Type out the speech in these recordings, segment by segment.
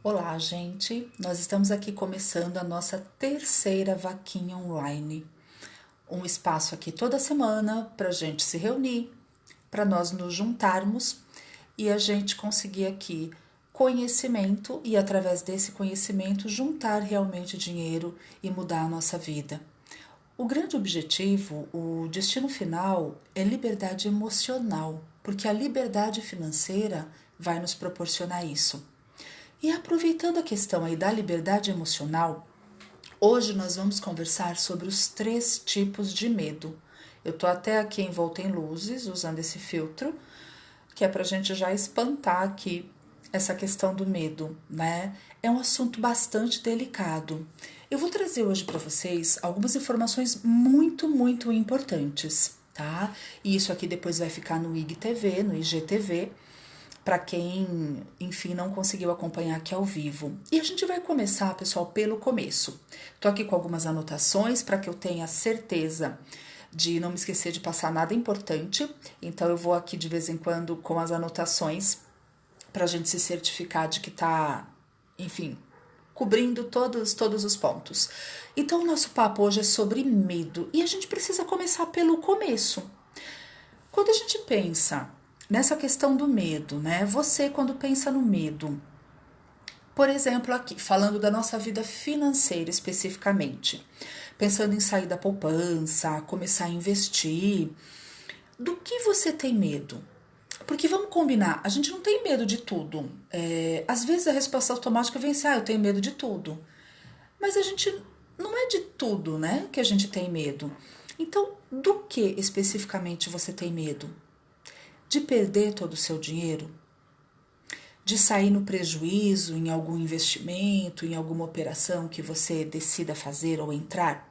Olá, gente! Nós estamos aqui começando a nossa terceira vaquinha online. Um espaço aqui toda semana para a gente se reunir, para nós nos juntarmos e a gente conseguir aqui conhecimento e, através desse conhecimento, juntar realmente dinheiro e mudar a nossa vida. O grande objetivo, o destino final, é liberdade emocional, porque a liberdade financeira vai nos proporcionar isso. E aproveitando a questão aí da liberdade emocional, hoje nós vamos conversar sobre os 3 tipos de medo. Eu tô até aqui envolta em luzes, usando esse filtro, que é pra gente já espantar aqui essa questão do medo, né? É um assunto bastante delicado. Eu vou trazer hoje para vocês algumas informações muito importantes, tá? E isso aqui depois vai ficar no IGTV, no IGTV, para quem, enfim, não conseguiu acompanhar aqui ao vivo. E a gente vai começar, pessoal, pelo começo. Tô aqui com algumas anotações para que eu tenha certeza de não me esquecer de passar nada importante. Então, eu vou aqui de vez em quando com as anotações para a gente se certificar de que tá, enfim, cobrindo todos os pontos. Então, o nosso papo hoje é sobre medo. E a gente precisa começar pelo começo. Quando a gente pensa nessa questão do medo, né? Você, quando pensa no medo, por exemplo, aqui, falando da nossa vida financeira especificamente, pensando em sair da poupança, começar a investir, do que você tem medo? Porque vamos combinar, a gente não tem medo de tudo. Às vezes a resposta automática vem assim, eu tenho medo de tudo. Mas a gente não é de tudo, né, que a gente tem medo. Então, do que especificamente você tem medo? De perder todo o seu dinheiro? De sair no prejuízo em algum investimento, em alguma operação que você decida fazer ou entrar?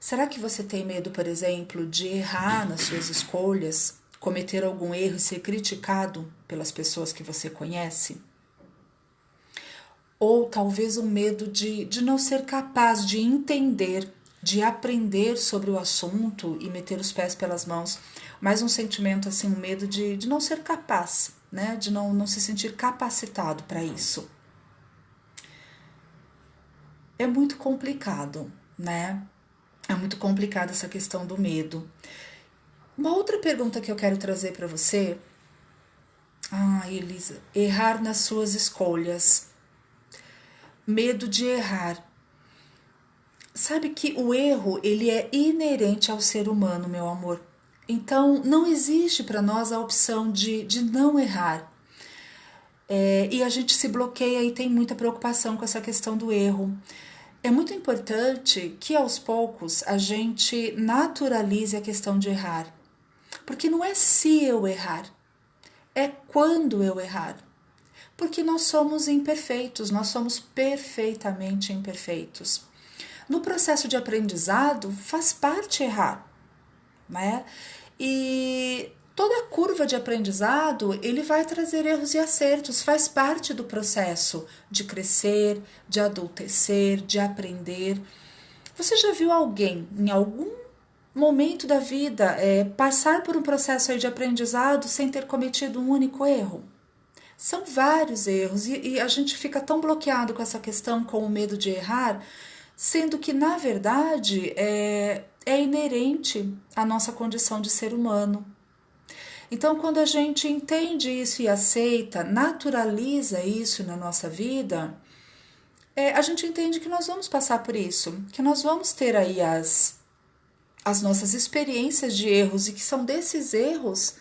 Será que você tem medo, por exemplo, de errar nas suas escolhas, cometer algum erro e ser criticado pelas pessoas que você conhece? Ou talvez um medo de não ser capaz de entender, de aprender sobre o assunto e meter os pés pelas mãos. Mais um sentimento, assim, um medo de não ser capaz, né? De não se sentir capacitado para isso. É muito complicado, né? É muito complicada essa questão do medo. Uma outra pergunta que eu quero trazer para você, Elisa, errar nas suas escolhas. Medo de errar. Sabe que o erro, ele é inerente ao ser humano, meu amor. Então, não existe para nós a opção de não errar. E a gente se bloqueia e tem muita preocupação com essa questão do erro. É muito importante que, aos poucos, a gente naturalize a questão de errar. Porque não é se eu errar, é quando eu errar. Porque nós somos imperfeitos, nós somos perfeitamente imperfeitos. No processo de aprendizado, faz parte errar, né? E toda a curva de aprendizado, ele vai trazer erros e acertos, faz parte do processo de crescer, de adultecer, de aprender. Você já viu alguém, em algum momento da vida, passar por um processo aí de aprendizado sem ter cometido um único erro? São vários erros e a gente fica tão bloqueado com essa questão, com o medo de errar, sendo que, na verdade, é inerente à nossa condição de ser humano. Então, quando a gente entende isso e aceita, naturaliza isso na nossa vida, a gente entende que nós vamos passar por isso, que nós vamos ter aí as nossas experiências de erros e que são desses erros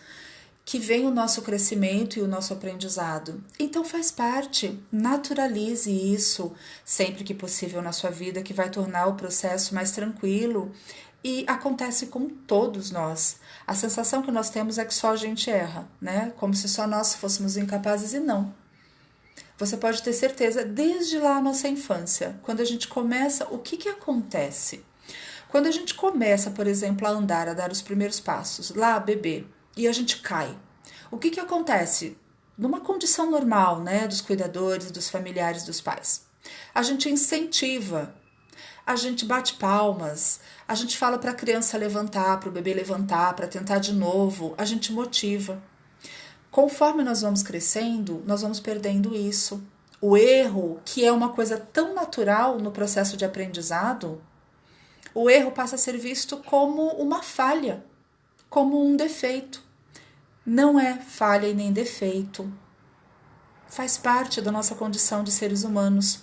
que vem o nosso crescimento e o nosso aprendizado. Então faz parte, naturalize isso sempre que possível na sua vida, que vai tornar o processo mais tranquilo e acontece com todos nós. A sensação que nós temos é que só a gente erra, né? Como se só nós fôssemos incapazes e não. Você pode ter certeza, desde lá a nossa infância, quando a gente começa, o que acontece? Quando a gente começa, por exemplo, a andar, a dar os primeiros passos, lá, bebê, e a gente cai. O que acontece? Numa condição normal, né, dos cuidadores, dos familiares, dos pais, a gente incentiva, a gente bate palmas, a gente fala para a criança levantar, para o bebê levantar, para tentar de novo, a gente motiva. Conforme nós vamos crescendo, nós vamos perdendo isso. O erro, que é uma coisa tão natural no processo de aprendizado, o erro passa a ser visto como uma falha, como um defeito. Não é falha e nem defeito. Faz parte da nossa condição de seres humanos.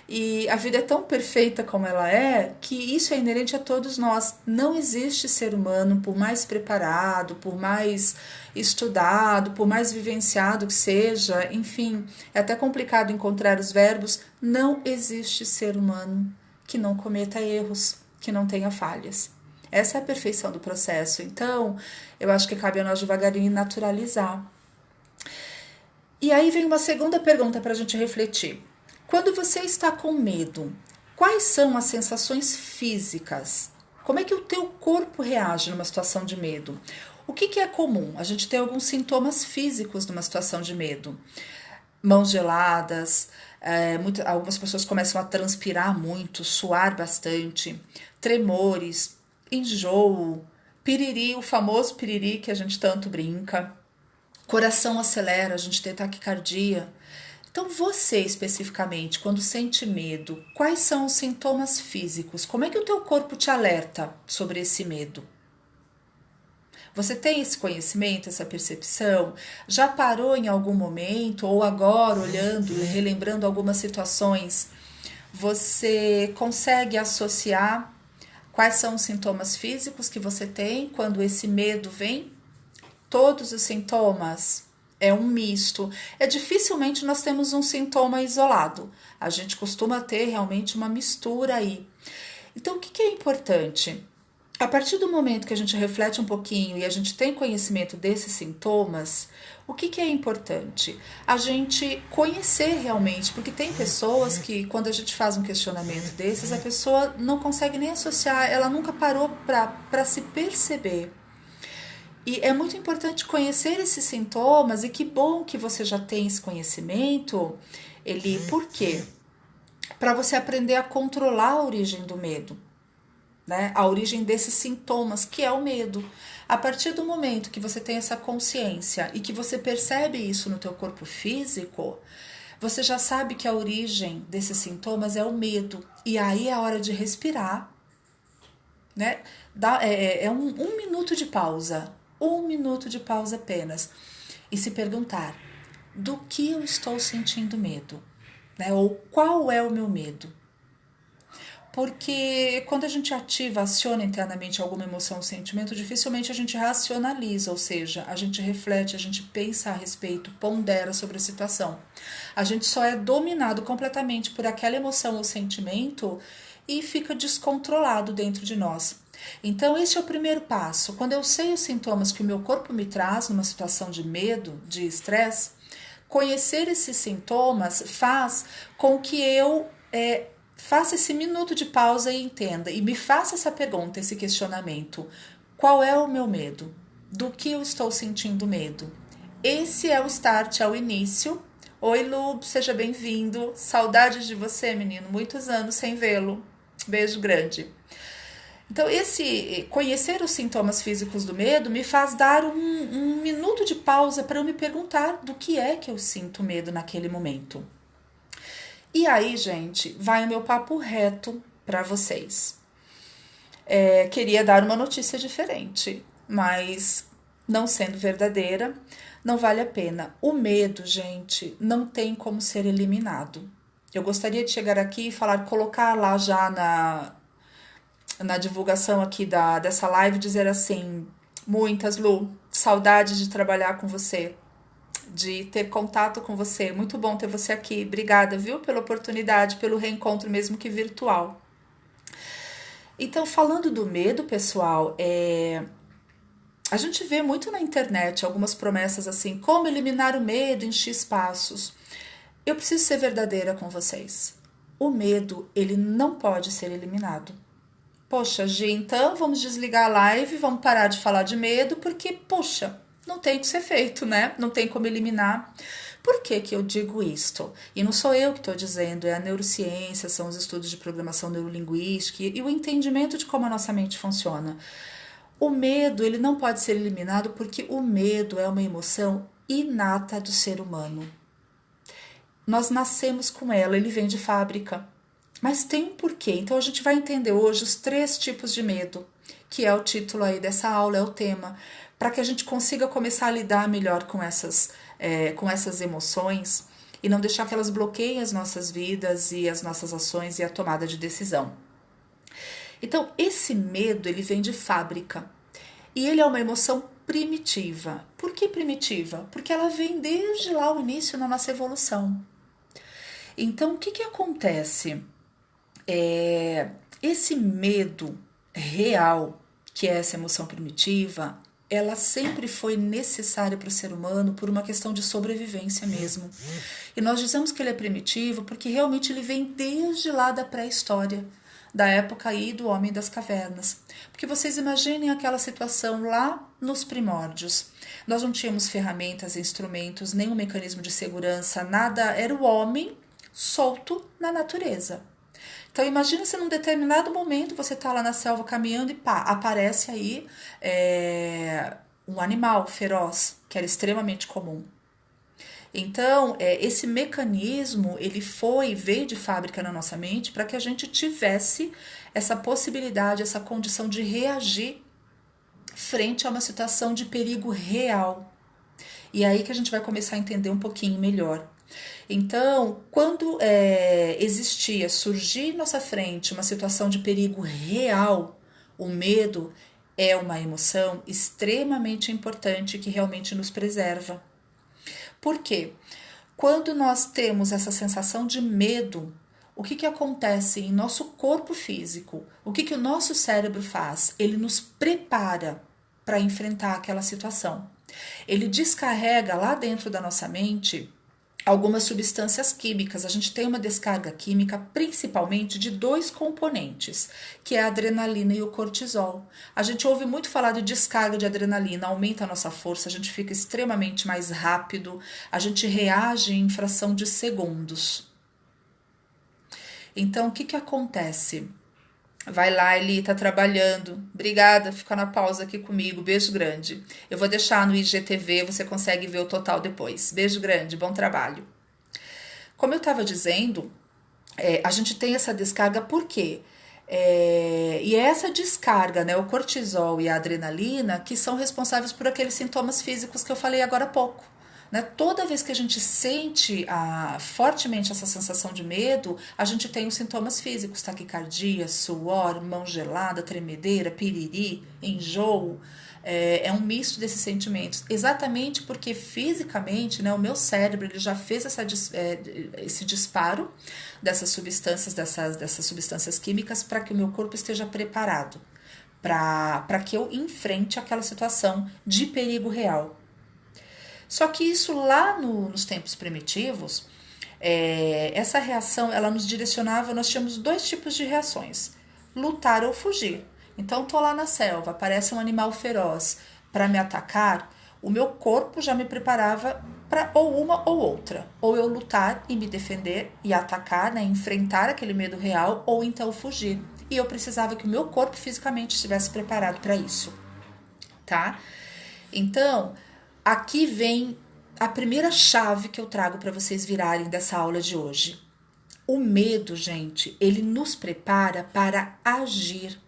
E a vida é tão perfeita como ela é, que isso é inerente a todos nós. Não existe ser humano, por mais preparado, por mais estudado, por mais vivenciado que seja, enfim, é até complicado encontrar os verbos. Não existe ser humano que não cometa erros, que não tenha falhas. Essa é a perfeição do processo. Então, eu acho que cabe a nós devagarinho naturalizar. E aí vem uma segunda pergunta para a gente refletir. Quando você está com medo, quais são as sensações físicas? Como é que o teu corpo reage numa situação de medo? O que é comum? A gente tem alguns sintomas físicos numa situação de medo. Mãos geladas, algumas pessoas começam a transpirar muito, suar bastante, tremores, enjoo, piriri, o famoso piriri que a gente tanto brinca, coração acelera, a gente tem taquicardia. Então você especificamente, quando sente medo, quais são os sintomas físicos? Como é que o teu corpo te alerta sobre esse medo? Você tem esse conhecimento, essa percepção? Já parou em algum momento, ou agora, olhando, relembrando algumas situações, você consegue associar quais são os sintomas físicos que você tem quando esse medo vem? Todos os sintomas? É um misto. Dificilmente nós temos um sintoma isolado. A gente costuma ter realmente uma mistura aí. Então, o que é importante? A partir do momento que a gente reflete um pouquinho e a gente tem conhecimento desses sintomas, o que é importante? A gente conhecer realmente, porque tem pessoas que, quando a gente faz um questionamento desses, a pessoa não consegue nem associar, ela nunca parou para se perceber. E é muito importante conhecer esses sintomas, e que bom que você já tem esse conhecimento, Eli. Por quê? Para você aprender a controlar a origem do medo, né? A origem desses sintomas, que é o medo. A partir do momento que você tem essa consciência e que você percebe isso no teu corpo físico, você já sabe que a origem desses sintomas é o medo. E aí é a hora de respirar, né? Um minuto de pausa. 1 minuto de pausa apenas, e se perguntar: do que eu estou sentindo medo? Né? Ou qual é o meu medo? Porque quando a gente ativa, aciona internamente alguma emoção ou sentimento, dificilmente a gente racionaliza, ou seja, a gente reflete, a gente pensa a respeito, pondera sobre a situação. A gente só é dominado completamente por aquela emoção ou sentimento e fica descontrolado dentro de nós. Então, esse é o primeiro passo. Quando eu sei os sintomas que o meu corpo me traz numa situação de medo, de estresse, conhecer esses sintomas faz com que eu faça esse minuto de pausa e entenda, e me faça essa pergunta, esse questionamento: qual é o meu medo? Do que eu estou sentindo medo? Esse é o start, é o início. Oi, Lu, seja bem-vindo. Saudades de você, menino. Muitos anos sem vê-lo. Beijo grande. Então, conhecer os sintomas físicos do medo me faz dar um minuto de pausa para eu me perguntar do que é que eu sinto medo naquele momento. E aí, gente, vai o meu papo reto para vocês. Queria dar uma notícia diferente, mas não sendo verdadeira, não vale a pena. O medo, gente, não tem como ser eliminado. Eu gostaria de chegar aqui e colocar lá já na divulgação aqui dessa live, dizer assim: muitas, Lu, saudades de trabalhar com você, de ter contato com você, muito bom ter você aqui, obrigada, viu, pela oportunidade, pelo reencontro mesmo que virtual. Então, falando do medo, pessoal, a gente vê muito na internet algumas promessas assim: como eliminar o medo em X passos. Eu preciso ser verdadeira com vocês. O medo, ele não pode ser eliminado. Poxa, Gi, então vamos desligar a live, vamos parar de falar de medo, porque, poxa, não tem o que ser feito, né? Não tem como eliminar. Por que que eu digo isto? E não sou eu que estou dizendo, é a neurociência, são os estudos de programação neurolinguística e o entendimento de como a nossa mente funciona. O medo, ele não pode ser eliminado porque o medo é uma emoção inata do ser humano. Nós nascemos com ela, ele vem de fábrica. Mas tem um porquê. Então a gente vai entender hoje os 3 tipos de medo, que é o título aí dessa aula, é o tema, para que a gente consiga começar a lidar melhor com essas emoções e não deixar que elas bloqueiem as nossas vidas e as nossas ações e a tomada de decisão. Então, esse medo, ele vem de fábrica e ele é uma emoção primitiva. Por que primitiva? Porque ela vem desde lá o início na nossa evolução. Então, o que acontece? Esse medo real, que é essa emoção primitiva, ela sempre foi necessária para o ser humano por uma questão de sobrevivência mesmo. E nós dizemos que ele é primitivo porque realmente ele vem desde lá da pré-história, da época aí do homem das cavernas. Porque vocês imaginem aquela situação lá nos primórdios. Nós não tínhamos ferramentas, instrumentos, nenhum mecanismo de segurança, nada, era o homem solto na natureza. Então imagina se num determinado momento você está lá na selva caminhando e pá, aparece aí um animal feroz, que era extremamente comum. Então, esse mecanismo, ele veio de fábrica na nossa mente para que a gente tivesse essa possibilidade, essa condição de reagir frente a uma situação de perigo real. E aí que a gente vai começar a entender um pouquinho melhor. Então, quando surgir em nossa frente uma situação de perigo real, o medo é uma emoção extremamente importante que realmente nos preserva. Por quê? Quando nós temos essa sensação de medo, o que acontece em nosso corpo físico? O que o nosso cérebro faz? Ele nos prepara para enfrentar aquela situação. Ele descarrega lá dentro da nossa mente algumas substâncias químicas. A gente tem uma descarga química principalmente de 2 componentes, que é a adrenalina e o cortisol. A gente ouve muito falar de descarga de adrenalina, aumenta a nossa força, a gente fica extremamente mais rápido, a gente reage em fração de segundos. Então, o que acontece? Vai lá, Eli, tá trabalhando. Obrigada, fica na pausa aqui comigo. Beijo grande. Eu vou deixar no IGTV, você consegue ver o total depois. Beijo grande, bom trabalho. Como eu estava dizendo, a gente tem essa descarga por quê? E é essa descarga, né, o cortisol e a adrenalina, que são responsáveis por aqueles sintomas físicos que eu falei agora há pouco. Né? Toda vez que a gente sente fortemente essa sensação de medo, a gente tem os sintomas físicos, taquicardia, suor, mão gelada, tremedeira, piriri, enjoo. É um misto desses sentimentos, exatamente porque fisicamente, né, o meu cérebro ele já fez esse disparo dessas substâncias químicas para que o meu corpo esteja preparado para que eu enfrente aquela situação de perigo real. Só que isso lá nos tempos primitivos, essa reação ela nos direcionava, nós tínhamos 2 tipos de reações, lutar ou fugir. Então tô lá na selva, aparece um animal feroz para me atacar, o meu corpo já me preparava para ou uma ou outra, ou eu lutar e me defender e atacar, né, enfrentar aquele medo real, ou então fugir. E eu precisava que o meu corpo fisicamente estivesse preparado para isso, tá? Então, aqui vem a primeira chave que eu trago para vocês virarem dessa aula de hoje. O medo, gente, ele nos prepara para agir.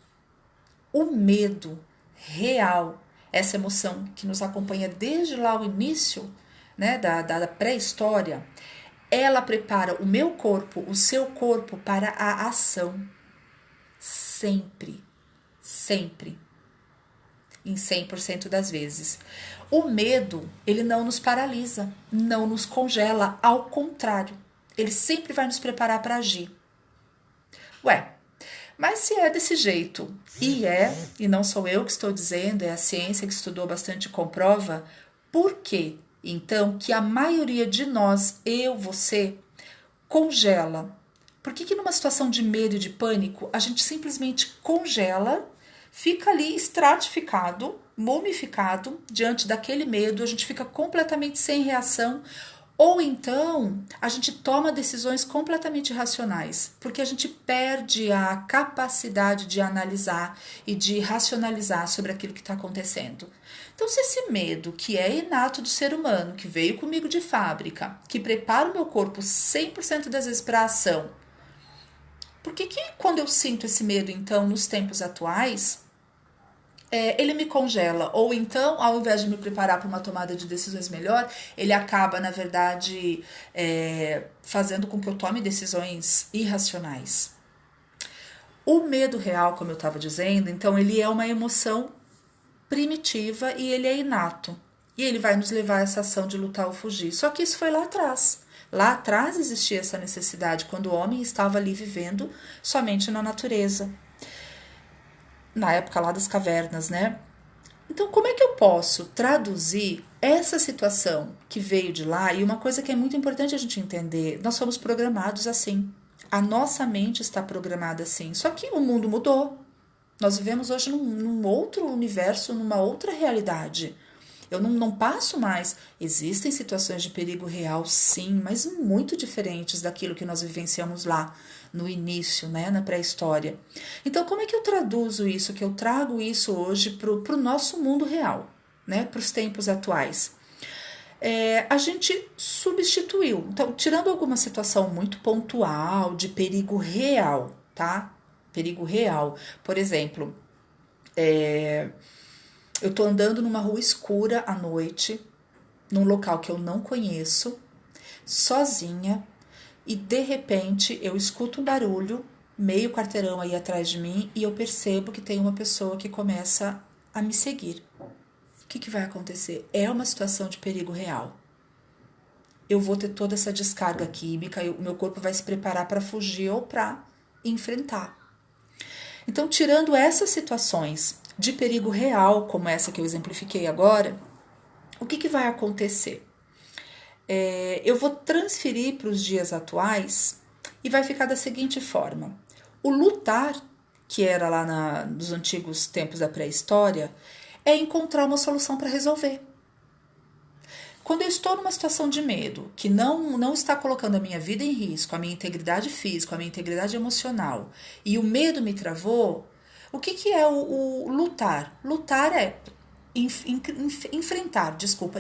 O medo real, essa emoção que nos acompanha desde lá o início, né, da pré-história, ela prepara o meu corpo, o seu corpo para a ação. Sempre, sempre. Em 100% das vezes. O medo, ele não nos paralisa, não nos congela, ao contrário, ele sempre vai nos preparar para agir. Ué, mas se é desse jeito, e não sou eu que estou dizendo, é a ciência que estudou bastante e comprova, por que, então, que a maioria de nós, eu, você, congela? Por que numa situação de medo e de pânico, a gente simplesmente congela, fica ali estratificado, mumificado diante daquele medo, a gente fica completamente sem reação, ou então a gente toma decisões completamente irracionais, porque a gente perde a capacidade de analisar e de racionalizar sobre aquilo que está acontecendo. Então, se esse medo, que é inato do ser humano, que veio comigo de fábrica, que prepara o meu corpo 100% das vezes para a ação, por que quando eu sinto esse medo, então, nos tempos atuais, ele me congela? Ou então, ao invés de me preparar para uma tomada de decisões melhor, ele acaba, na verdade, fazendo com que eu tome decisões irracionais. O medo real, como eu estava dizendo, então, ele é uma emoção primitiva e ele é inato. E ele vai nos levar a essa ação de lutar ou fugir. Só que isso foi lá atrás. Lá atrás existia essa necessidade, quando o homem estava ali vivendo somente na natureza. Na época lá das cavernas, né? Então, como é que eu posso traduzir essa situação que veio de lá? E uma coisa que é muito importante a gente entender, nós somos programados assim. A nossa mente está programada assim. Só que o mundo mudou. Nós vivemos hoje num outro universo, numa outra realidade. Eu não passo mais. Existem situações de perigo real, sim, mas muito diferentes daquilo que nós vivenciamos lá no início, né, na pré-história. Então, como é que eu traduzo isso, que eu trago isso hoje para o nosso mundo real, né, para os tempos atuais? A gente substituiu. Então, tirando alguma situação muito pontual de perigo real, tá? Perigo real. Por exemplo, eu tô andando numa rua escura à noite, num local que eu não conheço, sozinha, e de repente eu escuto um barulho, meio quarteirão aí atrás de mim, e eu percebo que tem uma pessoa que começa a me seguir. O que vai acontecer? É uma situação de perigo real. Eu vou ter toda essa descarga química, o meu corpo vai se preparar para fugir ou para enfrentar. Então, tirando essas situações de perigo real, como essa que eu exemplifiquei agora, o que vai acontecer? Eu vou transferir para os dias atuais e vai ficar da seguinte forma. O lutar, que era lá nos antigos tempos da pré-história, é encontrar uma solução para resolver. Quando eu estou numa situação de medo, que não está colocando a minha vida em risco, a minha integridade física, a minha integridade emocional, e o medo me travou, o que é o lutar? Lutar é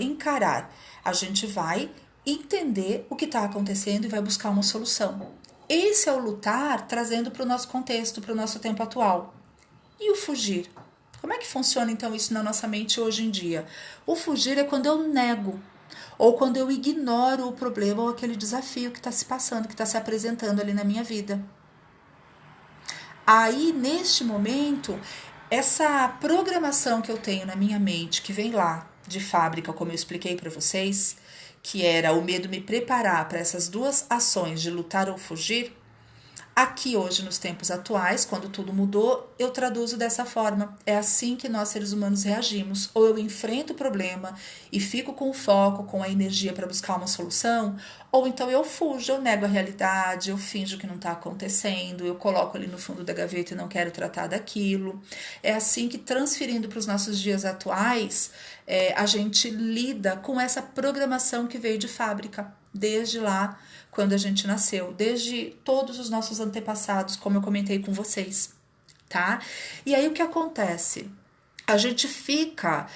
encarar. A gente vai entender o que está acontecendo e vai buscar uma solução. Esse é o lutar trazendo para o nosso contexto, para o nosso tempo atual. E o fugir? Como é que funciona então isso na nossa mente hoje em dia? O fugir é quando eu nego, ou quando eu ignoro o problema ou aquele desafio que está se passando, que está se apresentando ali na minha vida. Aí, neste momento, essa programação que eu tenho na minha mente, que vem lá de fábrica, como eu expliquei para vocês, que era o medo me preparar para essas duas ações de lutar ou fugir, aqui hoje nos tempos atuais, quando tudo mudou, eu traduzo dessa forma. É assim que nós seres humanos reagimos. Ou eu enfrento o problema e fico com o foco, com a energia para buscar uma solução, ou então eu fujo, eu nego a realidade, eu finjo que não está acontecendo, eu coloco ali no fundo da gaveta e não quero tratar daquilo. É assim que, transferindo para os nossos dias atuais, a gente lida com essa programação que veio de fábrica, desde lá, quando a gente nasceu, desde todos os nossos antepassados, como eu comentei com vocês, tá? E aí o que acontece? A gente fica,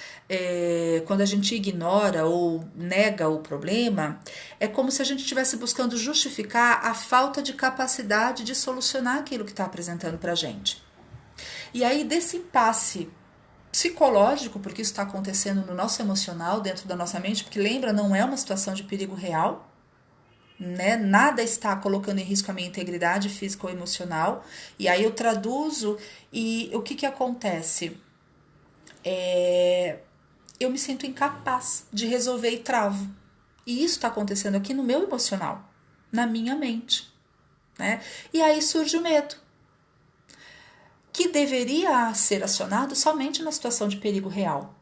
quando a gente ignora ou nega o problema, é como se a gente estivesse buscando justificar a falta de capacidade de solucionar aquilo que está apresentando pra gente. E aí desse impasse psicológico, porque isso está acontecendo no nosso emocional, dentro da nossa mente, porque lembra, não é uma situação de perigo real, né? Nada está colocando em risco a minha integridade física ou emocional. E aí eu traduzo e o que acontece? Eu me sinto incapaz de resolver e travo. E isso está acontecendo aqui no meu emocional, na minha mente, né? E aí surge o medo, que deveria ser acionado somente na situação de perigo real.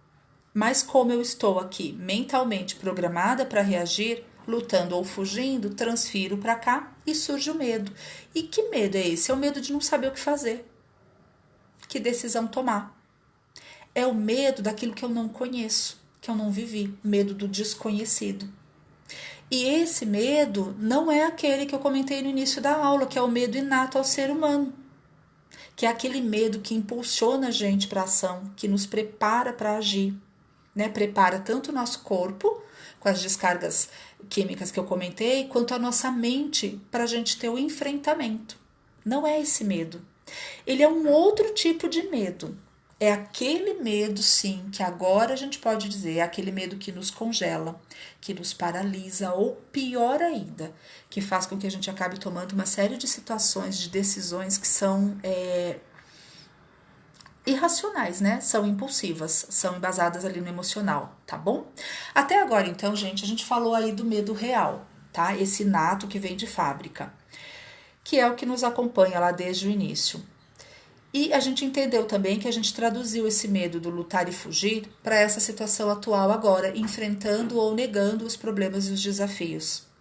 Mas como eu estou aqui mentalmente programada para reagir, lutando ou fugindo, transfiro para cá e surge o medo. E que medo é esse? É o medo de não saber o que fazer. que decisão tomar. É o medo daquilo que eu não conheço, que eu não vivi, medo do desconhecido. E esse medo não é aquele que eu comentei no início da aula, que é o medo inato ao ser humano, que é aquele medo que impulsiona a gente para a ação, que nos prepara para agir, né? Prepara tanto o nosso corpo, com as descargas químicas que eu comentei, quanto a nossa mente para a gente ter o enfrentamento. Não é esse medo. Ele é um outro tipo de medo. É aquele medo, sim, que agora a gente pode dizer, é aquele medo que nos congela, que nos paralisa, ou pior ainda, que faz com que a gente acabe tomando uma série de situações, de decisões que são irracionais, né? São impulsivas, são embasadas ali no emocional, tá bom? Até agora, então, gente, a gente falou aí do medo real, tá? Esse inato que vem de fábrica, que é o que nos acompanha lá desde o início. E a gente entendeu também que a gente traduziu esse medo do lutar e fugir para essa situação atual agora, enfrentando ou negando os problemas e os desafios.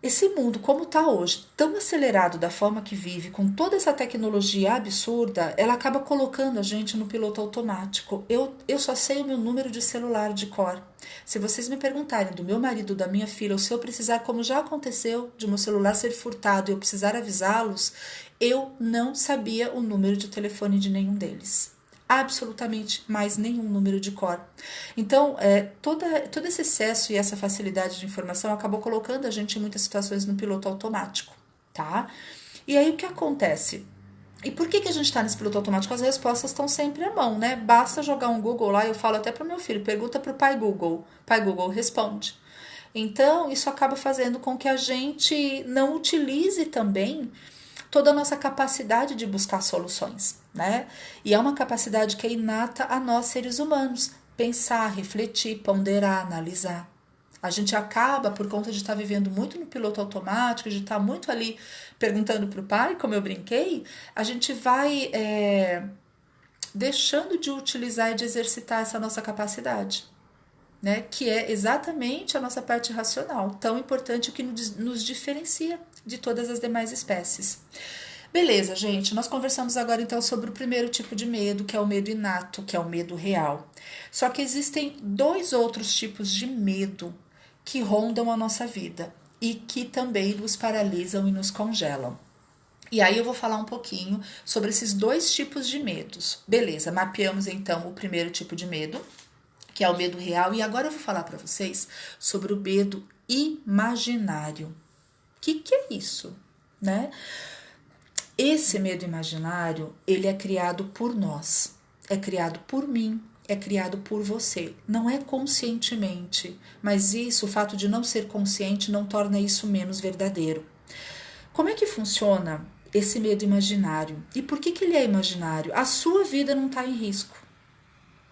Esse mundo, como está hoje, tão acelerado da forma que vive, com toda essa tecnologia absurda, ela acaba colocando a gente no piloto automático. Eu só sei o meu número de celular de cor. Se vocês me perguntarem do meu marido, da minha filha, ou se eu precisar, como já aconteceu, de meu celular ser furtado e eu precisar avisá-los, eu não sabia o número de telefone de nenhum deles. Absolutamente mais nenhum número de cor. Então, todo esse excesso e essa facilidade de informação acabou colocando a gente em muitas situações no piloto automático, tá? E aí o que acontece? E por que a gente está nesse piloto automático? As respostas estão sempre à mão, né? Basta jogar um Google lá, eu falo até para o meu filho, pergunta para o pai Google responde. Então, isso acaba fazendo com que a gente não utilize também toda a nossa capacidade de buscar soluções, né? E é uma capacidade que é inata a nós, seres humanos. Pensar, refletir, ponderar, analisar. A gente acaba, por conta de estar vivendo muito no piloto automático, de estar muito ali perguntando para o pai, como eu brinquei, a gente vai deixando de utilizar e de exercitar essa nossa capacidade, né? Que é exatamente a nossa parte racional, tão importante, que nos diferencia de todas as demais espécies. Beleza, gente, nós conversamos agora então sobre o primeiro tipo de medo, que é o medo inato, que é o medo real. Só que existem dois outros tipos de medo que rondam a nossa vida e que também nos paralisam e nos congelam. E aí eu vou falar um pouquinho sobre esses dois tipos de medos. Beleza, mapeamos então o primeiro tipo de medo, que é o medo real, e agora eu vou falar para vocês sobre o medo imaginário. O que é isso, né? Esse medo imaginário, ele é criado por nós, é criado por mim, é criado por você. Não é conscientemente, mas isso, o fato de não ser consciente, não torna isso menos verdadeiro. Como é que funciona esse medo imaginário? E por que ele é imaginário? A sua vida não está em risco.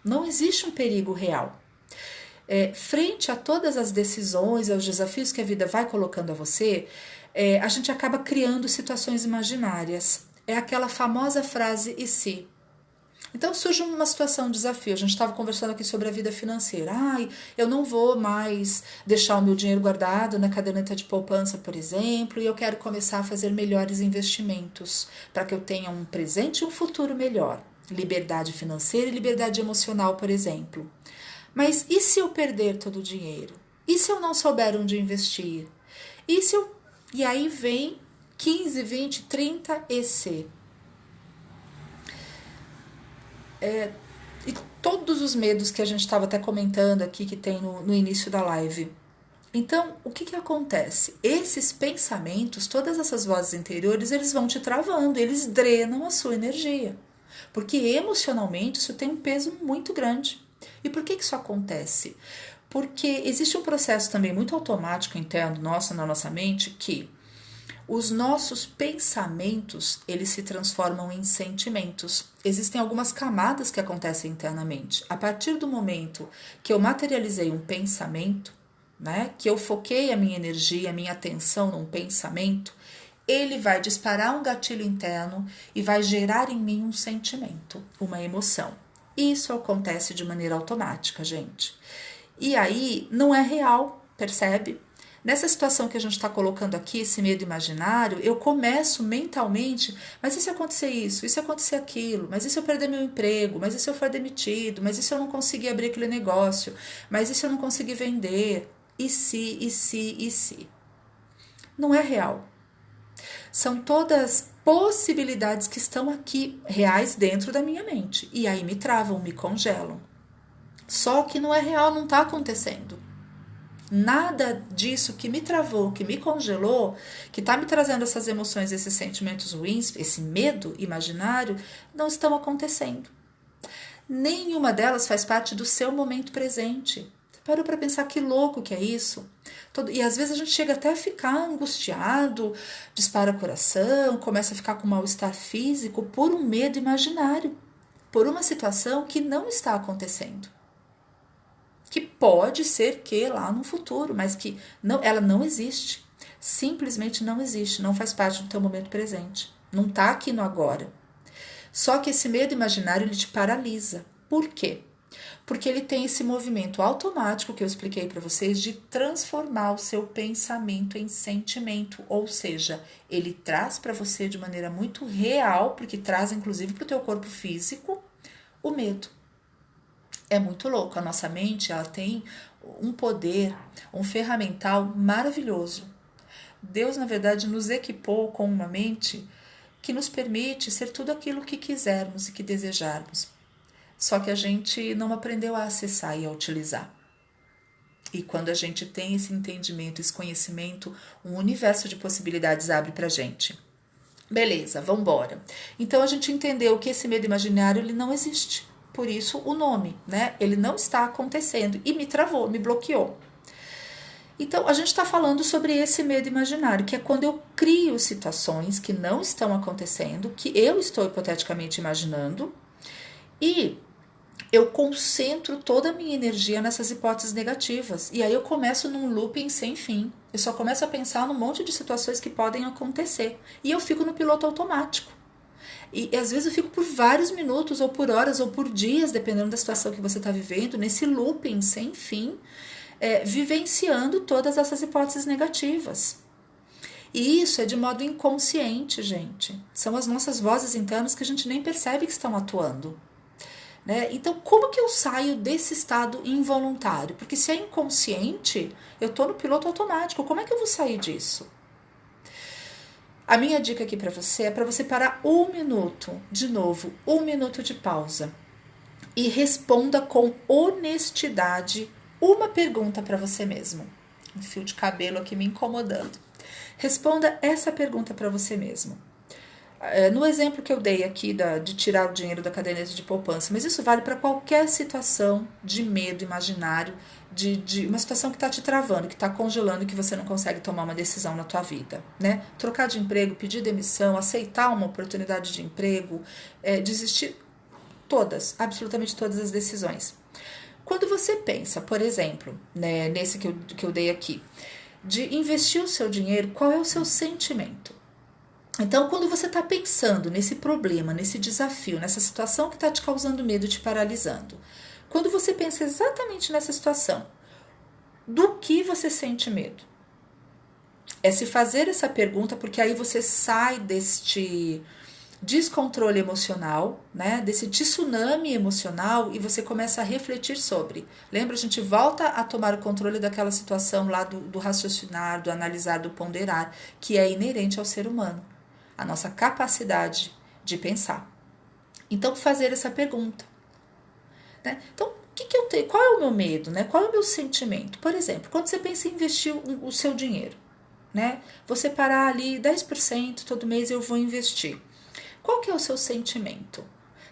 Não existe um perigo real. Frente a todas as decisões, aos desafios que a vida vai colocando a você, a gente acaba criando situações imaginárias. É aquela famosa frase "e se?". Então surge uma situação, um desafio. A gente estava conversando aqui sobre a vida financeira. Eu não vou mais deixar o meu dinheiro guardado na caderneta de poupança, por exemplo, e eu quero começar a fazer melhores investimentos para que eu tenha um presente e um futuro melhor. Liberdade financeira e liberdade emocional, por exemplo. Mas e se eu perder todo o dinheiro? E se eu não souber onde investir? E aí vem 15, 20, 30 EC. E todos os medos que a gente estava até comentando aqui, que tem no início da live. Então, o que acontece? Esses pensamentos, todas essas vozes interiores, eles vão te travando, eles drenam a sua energia. Porque emocionalmente isso tem um peso muito grande. E por que isso acontece? Porque existe um processo também muito automático interno nosso, na nossa mente, que os nossos pensamentos, eles se transformam em sentimentos. Existem algumas camadas que acontecem internamente. A partir do momento que eu materializei um pensamento, né, que eu foquei a minha energia, a minha atenção num pensamento, ele vai disparar um gatilho interno e vai gerar em mim um sentimento, uma emoção. Isso acontece de maneira automática, gente. E aí não é real, percebe? Nessa situação que a gente está colocando aqui, esse medo imaginário, eu começo mentalmente, mas e se acontecer isso? E se acontecer aquilo? Mas e se eu perder meu emprego? Mas e se eu for demitido? Mas e se eu não conseguir abrir aquele negócio? Mas e se eu não conseguir vender? E se, e se, e se? Não é real. São todas possibilidades que estão aqui, reais dentro da minha mente. E aí me travam, me congelam. Só que não é real, não está acontecendo. Nada disso que me travou, que me congelou, que está me trazendo essas emoções, esses sentimentos ruins, esse medo imaginário, não estão acontecendo. Nenhuma delas faz parte do seu momento presente. Você parou para pensar que louco que é isso? E às vezes a gente chega até a ficar angustiado, dispara o coração, começa a ficar com mal-estar físico por um medo imaginário, por uma situação que não está acontecendo. Que pode ser que lá no futuro, mas que não, ela não existe. Simplesmente não existe, não faz parte do teu momento presente. Não está aqui no agora. Só que esse medo imaginário, ele te paralisa. Por quê? Porque ele tem esse movimento automático que eu expliquei para vocês de transformar o seu pensamento em sentimento. Ou seja, ele traz para você de maneira muito real, porque traz inclusive para o teu corpo físico, o medo. É muito louco, a nossa mente ela tem um poder, um ferramental maravilhoso. Deus, na verdade, nos equipou com uma mente que nos permite ser tudo aquilo que quisermos e que desejarmos. Só que a gente não aprendeu a acessar e a utilizar. E quando a gente tem esse entendimento, esse conhecimento, um universo de possibilidades abre pra gente. Beleza, vamos embora. Então a gente entendeu que esse medo imaginário ele não existe. Por isso o nome, né? Ele não está acontecendo e me travou, me bloqueou. Então a gente está falando sobre esse medo imaginário, que é quando eu crio situações que não estão acontecendo, que eu estou hipoteticamente imaginando, e eu concentro toda a minha energia nessas hipóteses negativas. E aí eu começo num looping sem fim. Eu só começo a pensar num monte de situações que podem acontecer. E eu fico no piloto automático. E às vezes eu fico por vários minutos, ou por horas, ou por dias, dependendo da situação que você está vivendo, nesse looping sem fim, vivenciando todas essas hipóteses negativas. E isso é de modo inconsciente, gente. São as nossas vozes internas que a gente nem percebe que estão atuando. Né? Então, como que eu saio desse estado involuntário? Porque se é inconsciente, eu estou no piloto automático. Como é que eu vou sair disso? A minha dica aqui para você é para você parar um minuto, de novo, um minuto de pausa. E responda com honestidade uma pergunta para você mesmo. Um fio de cabelo aqui me incomodando. Responda essa pergunta para você mesmo. No exemplo que eu dei aqui de tirar o dinheiro da caderneta de poupança, mas isso vale para qualquer situação de medo imaginário, de uma situação que está te travando, que está congelando, que você não consegue tomar uma decisão na tua vida, né? Trocar de emprego, pedir demissão, aceitar uma oportunidade de emprego, desistir, absolutamente todas as decisões. Quando você pensa, por exemplo, né, nesse que eu dei aqui, de investir o seu dinheiro, qual é o seu sentimento? Então, quando você está pensando nesse problema, nesse desafio, nessa situação que está te causando medo, te paralisando, quando você pensa exatamente nessa situação, do que você sente medo? É se fazer essa pergunta, porque aí você sai deste descontrole emocional, né, desse tsunami emocional, e você começa a refletir sobre. Lembra, a gente volta a tomar o controle daquela situação lá do raciocinar, do analisar, do ponderar, que é inerente ao ser humano. A nossa capacidade de pensar. Então, fazer essa pergunta. Né? Então, o que eu tenho? Qual é o meu medo? Né? Qual é o meu sentimento? Por exemplo, quando você pensa em investir o seu dinheiro, né? Você parar ali 10% todo mês eu vou investir. Qual que é o seu sentimento?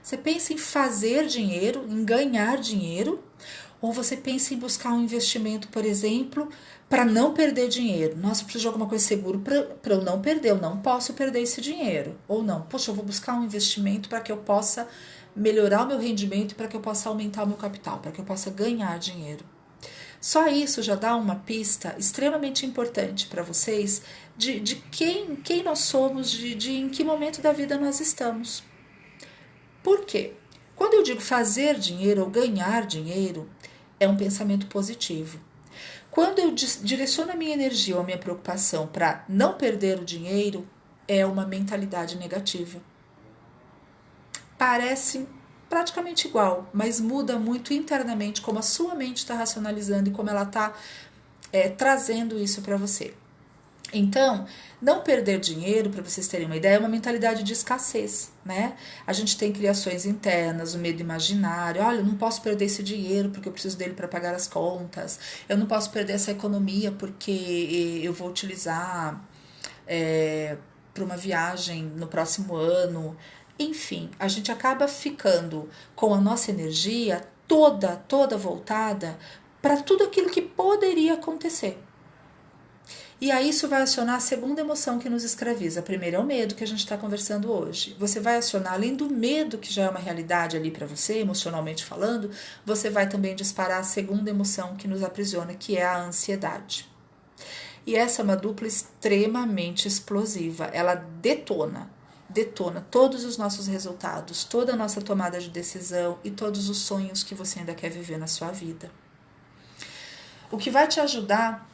Você pensa em fazer dinheiro, em ganhar dinheiro? Ou você pensa em buscar um investimento, por exemplo, para não perder dinheiro? Nossa, eu preciso de alguma coisa segura para eu não perder, eu não posso perder esse dinheiro. Ou não, poxa, eu vou buscar um investimento para que eu possa melhorar o meu rendimento e para que eu possa aumentar o meu capital, para que eu possa ganhar dinheiro. Só isso já dá uma pista extremamente importante para vocês de quem nós somos, de em que momento da vida nós estamos. Por quê? Quando eu digo fazer dinheiro ou ganhar dinheiro, é um pensamento positivo. Quando eu direciono a minha energia ou a minha preocupação para não perder o dinheiro, é uma mentalidade negativa. Parece praticamente igual, mas muda muito internamente como a sua mente está racionalizando e como ela está trazendo isso para você. Então, não perder dinheiro, para vocês terem uma ideia, é uma mentalidade de escassez, né? A gente tem criações internas, o medo imaginário. Olha, eu não posso perder esse dinheiro porque eu preciso dele para pagar as contas. Eu não posso perder essa economia porque eu vou utilizar para uma viagem no próximo ano. Enfim, a gente acaba ficando com a nossa energia toda voltada para tudo aquilo que poderia acontecer. E aí isso vai acionar a segunda emoção que nos escraviza. A primeira é o medo, que a gente está conversando hoje. Você vai acionar, além do medo que já é uma realidade ali para você, emocionalmente falando, você vai também disparar a segunda emoção que nos aprisiona, que é a ansiedade. E essa é uma dupla extremamente explosiva. Ela detona todos os nossos resultados, toda a nossa tomada de decisão e todos os sonhos que você ainda quer viver na sua vida. O que vai te ajudar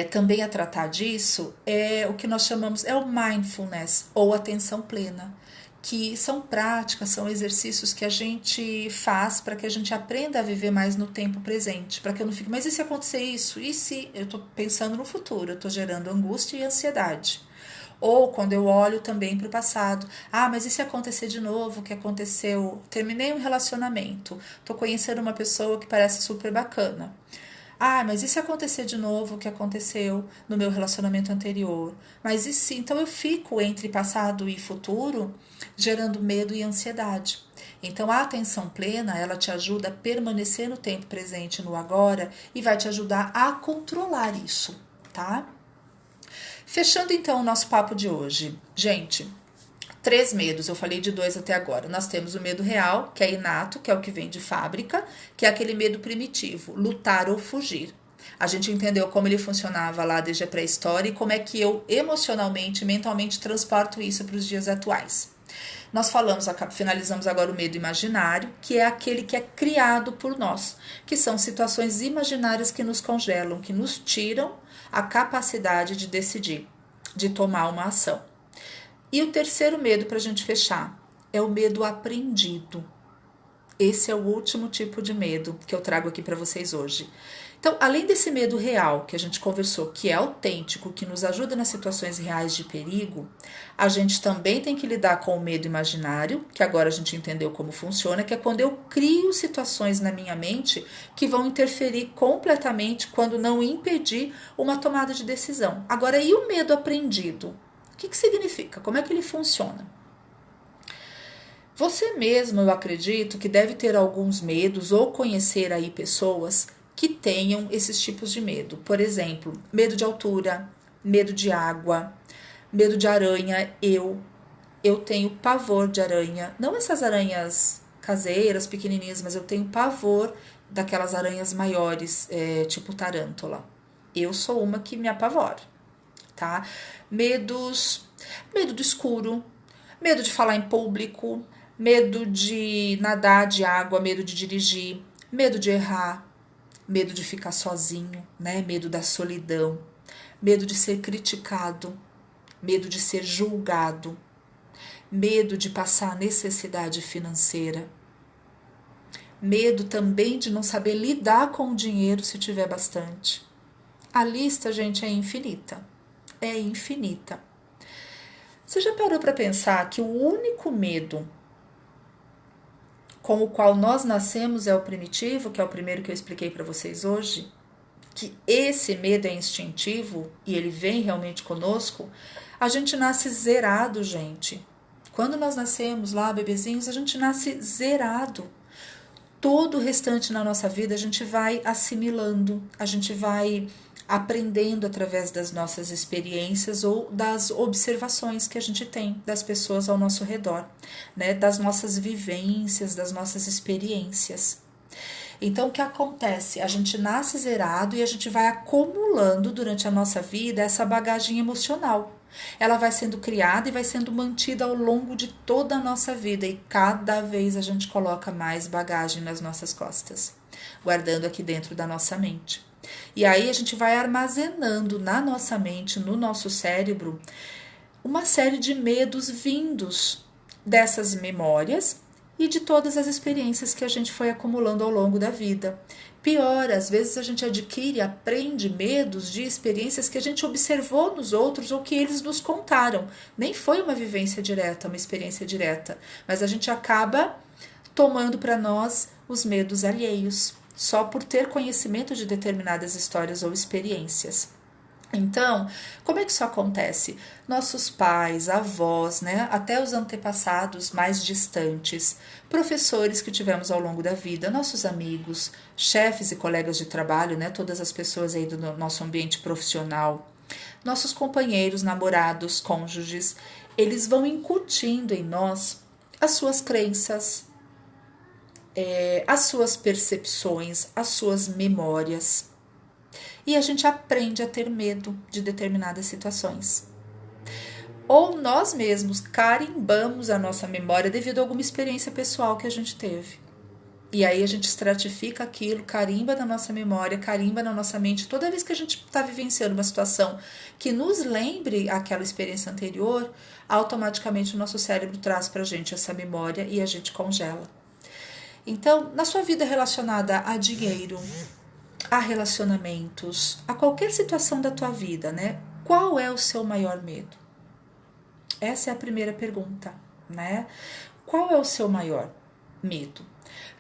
também a tratar disso é o que nós chamamos, o mindfulness ou atenção plena, que são práticas, são exercícios que a gente faz para que a gente aprenda a viver mais no tempo presente, para que eu não fique, mas e se acontecer isso? E se eu estou pensando no futuro, eu estou gerando angústia e ansiedade. Ou quando eu olho também para o passado, mas e se acontecer de novo o que aconteceu? Terminei um relacionamento, estou conhecendo uma pessoa que parece super bacana. Mas e se acontecer de novo o que aconteceu no meu relacionamento anterior? Mas e se? Então eu fico entre passado e futuro, gerando medo e ansiedade. Então a atenção plena, ela te ajuda a permanecer no tempo presente, no agora, e vai te ajudar a controlar isso, tá? Fechando então o nosso papo de hoje. Gente, 3 medos, eu falei de 2 até agora. Nós temos o medo real, que é inato, que é o que vem de fábrica, que é aquele medo primitivo, lutar ou fugir. A gente entendeu como ele funcionava lá desde a pré-história e como é que eu emocionalmente, mentalmente transporto isso para os dias atuais. Nós finalizamos agora o medo imaginário, que é aquele que é criado por nós, que são situações imaginárias que nos congelam, que nos tiram a capacidade de decidir, de tomar uma ação. E o terceiro medo, para a gente fechar, é o medo aprendido. Esse é o último tipo de medo que eu trago aqui para vocês hoje. Então, além desse medo real que a gente conversou, que é autêntico, que nos ajuda nas situações reais de perigo, a gente também tem que lidar com o medo imaginário, que agora a gente entendeu como funciona, que é quando eu crio situações na minha mente que vão interferir completamente, quando não impedir uma tomada de decisão. Agora, e o medo aprendido? O que significa? Como é que ele funciona? Você mesmo, eu acredito, que deve ter alguns medos ou conhecer aí pessoas que tenham esses tipos de medo. Por exemplo, medo de altura, medo de água, medo de aranha. Eu tenho pavor de aranha. Não essas aranhas caseiras, pequenininhas, mas eu tenho pavor daquelas aranhas maiores, tipo tarântula. Eu sou uma que me apavora, tá? Medo do escuro, medo de falar em público, medo de nadar de água, medo de dirigir, medo de errar, medo de ficar sozinho, né? Medo da solidão, medo de ser criticado, medo de ser julgado, medo de passar necessidade financeira, medo também de não saber lidar com o dinheiro se tiver bastante. A lista, gente, é infinita. É infinita. Você já parou para pensar que o único medo com o qual nós nascemos é o primitivo, que é o primeiro que eu expliquei para vocês hoje? Que esse medo é instintivo e ele vem realmente conosco? A gente nasce zerado, gente. Quando nós nascemos lá, bebezinhos, a gente nasce zerado. Todo o restante na nossa vida a gente vai assimilando, a gente vai aprendendo através das nossas experiências ou das observações que a gente tem das pessoas ao nosso redor, né? Das nossas vivências, das nossas experiências. Então, o que acontece? A gente nasce zerado e a gente vai acumulando durante a nossa vida essa bagagem emocional. Ela vai sendo criada e vai sendo mantida ao longo de toda a nossa vida e cada vez a gente coloca mais bagagem nas nossas costas, guardando aqui dentro da nossa mente. E aí a gente vai armazenando na nossa mente, no nosso cérebro, uma série de medos vindos dessas memórias e de todas as experiências que a gente foi acumulando ao longo da vida. Pior, às vezes a gente adquire, aprende medos de experiências que a gente observou nos outros ou que eles nos contaram. Nem foi uma vivência direta, uma experiência direta, mas a gente acaba tomando para nós os medos alheios, só por ter conhecimento de determinadas histórias ou experiências. Então, como é que isso acontece? Nossos pais, avós, né, até os antepassados mais distantes, professores que tivemos ao longo da vida, nossos amigos, chefes e colegas de trabalho, né, todas as pessoas aí do nosso ambiente profissional, nossos companheiros, namorados, cônjuges, eles vão incutindo em nós as suas crenças, as suas percepções, as suas memórias. E a gente aprende a ter medo de determinadas situações. Ou nós mesmos carimbamos a nossa memória devido a alguma experiência pessoal que a gente teve. E aí a gente estratifica aquilo, carimba na nossa memória, carimba na nossa mente. Toda vez que a gente está vivenciando uma situação que nos lembre aquela experiência anterior, automaticamente o nosso cérebro traz para a gente essa memória e a gente congela. Então, na sua vida relacionada a dinheiro, a relacionamentos, a qualquer situação da tua vida, né? Qual é o seu maior medo? Essa é a primeira pergunta, né? Qual é o seu maior medo?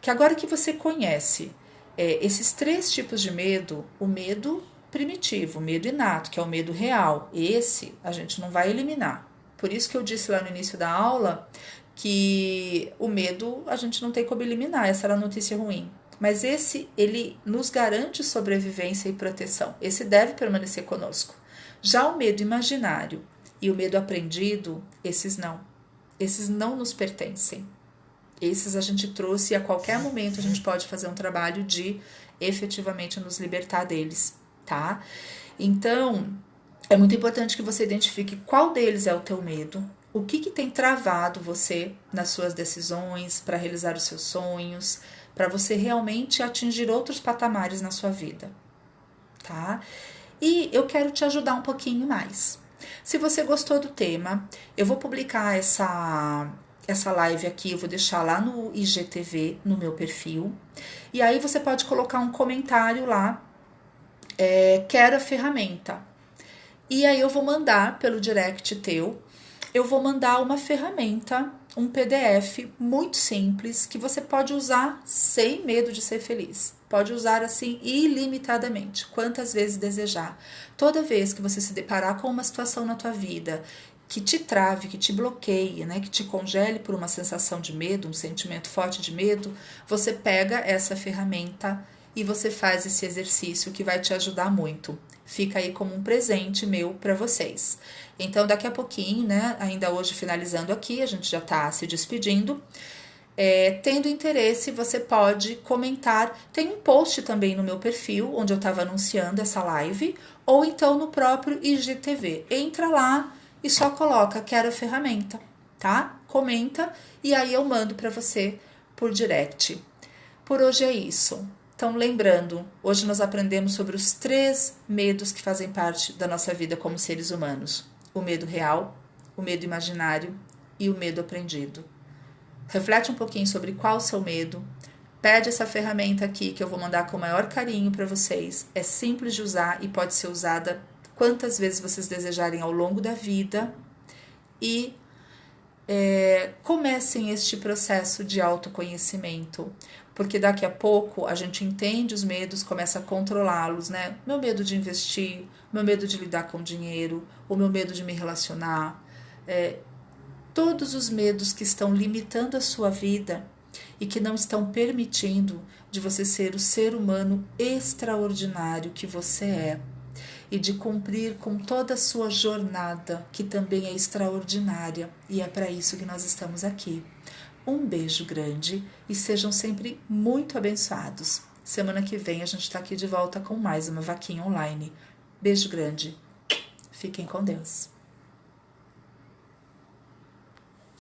Que agora que você conhece esses 3 tipos de medo, o medo primitivo, o medo inato, que é o medo real, esse a gente não vai eliminar. Por isso que eu disse lá no início da aula que o medo a gente não tem como eliminar, essa era a notícia ruim. Mas esse, ele nos garante sobrevivência e proteção. Esse deve permanecer conosco. Já o medo imaginário e o medo aprendido, esses não. Esses não nos pertencem. Esses a gente trouxe e a qualquer momento a gente pode fazer um trabalho de efetivamente nos libertar deles, tá? Então, é muito importante que você identifique qual deles é o teu medo, o que tem travado você nas suas decisões, para realizar os seus sonhos, para você realmente atingir outros patamares na sua vida, tá? E eu quero te ajudar um pouquinho mais. Se você gostou do tema, eu vou publicar essa live aqui, eu vou deixar lá no IGTV, no meu perfil, e aí você pode colocar um comentário lá, quero a ferramenta. E aí eu vou mandar pelo direct teu, eu vou mandar uma ferramenta, um PDF muito simples que você pode usar sem medo de ser feliz. Pode usar assim ilimitadamente, quantas vezes desejar. Toda vez que você se deparar com uma situação na tua vida que te trave, que te bloqueie, né, que te congele por uma sensação de medo, um sentimento forte de medo, você pega essa ferramenta e você faz esse exercício que vai te ajudar muito. Fica aí como um presente meu para vocês. Então, daqui a pouquinho, né, ainda hoje finalizando aqui, a gente já está se despedindo. Tendo interesse, você pode comentar. Tem um post também no meu perfil, onde eu estava anunciando essa live, ou então no próprio IGTV. Entra lá e só coloca quero a ferramenta, tá? Comenta e aí eu mando para você por direct. Por hoje é isso. Então, lembrando, hoje nós aprendemos sobre os 3 medos que fazem parte da nossa vida como seres humanos. O medo real, o medo imaginário e o medo aprendido. Reflete um pouquinho sobre qual o seu medo. Pede essa ferramenta aqui que eu vou mandar com o maior carinho para vocês. É simples de usar e pode ser usada quantas vezes vocês desejarem ao longo da vida. E comecem este processo de autoconhecimento, porque daqui a pouco a gente entende os medos, começa a controlá-los, né? Meu medo de investir, meu medo de lidar com dinheiro, o meu medo de me relacionar, todos os medos que estão limitando a sua vida e que não estão permitindo de você ser o ser humano extraordinário que você é e de cumprir com toda a sua jornada, que também é extraordinária, e é para isso que nós estamos aqui. Um beijo grande e sejam sempre muito abençoados. Semana que vem a gente está aqui de volta com mais uma vaquinha online. Beijo grande. Fiquem com Deus.